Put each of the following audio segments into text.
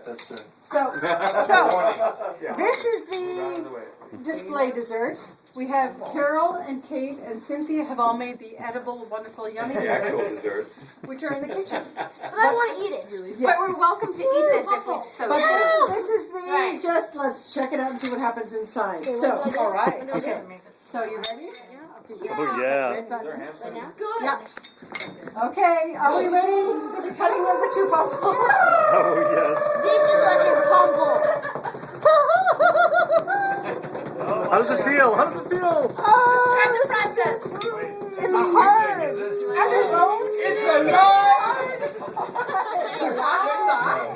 that's it. So this is the display dessert. We have Carol and Kate and Cynthia have all made the edible, wonderful, yummy The actual desserts, desserts. which are in the kitchen. But I want to eat it. Yes. But we're welcome to eat this if we so But choose. this is the Right. just let's check it out and see what happens inside. So, all right, okay. So you ready? Oh, yeah. Red button. It's good. Yeah. Okay, are we ready for the cutting of the two pumpkins? Oh, yes. This is such a pumple. How does it feel? How does it feel? Describe the process. It's hard. Are there bones? It's alive.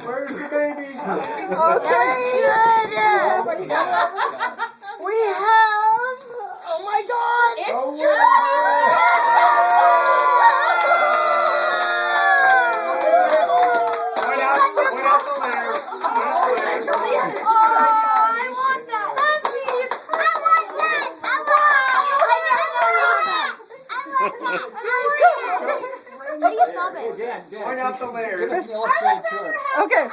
Where's the baby? Okay. Good. Everybody got it? We have. Oh my God! It's Point out the layers. Oh, I want that. Nancy, I want that. How do you stop it? Point out the layers. Give us an illustrated tour. Okay.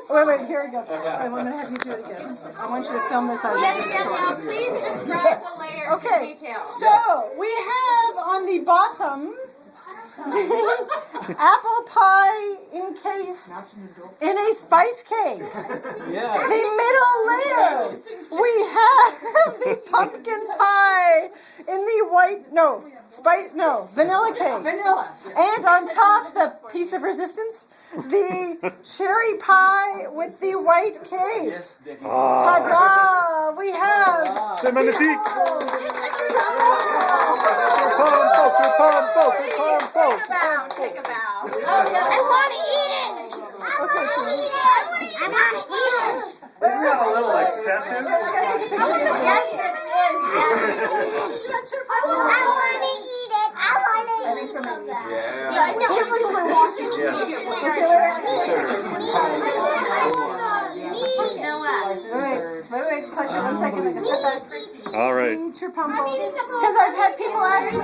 Wait, here we go. I want to have you do it again. I want you to film this as Yes, you do yes, it. now please describe the layers Okay. in detail. So we have on the bottom apple pie encased in a spice cake. Yeah. The middle layer, we have the pumpkin pie in the vanilla cake. Vanilla. And on top, the piece of resistance, the cherry pie with the white cake. Yes, Dickie. Ta-da! We have C'est magnifique. Palm folk. Take a bow. I want to eat it. I want to eat it. I want to eat it. Isn't that a little excessive? Yes, it is. I want to eat it. I want to eat it. Yeah. Yeah, I know. Wait, clutch it 1 second. I can step back. All right. Eat your pumpkin. Because I've had people ask me.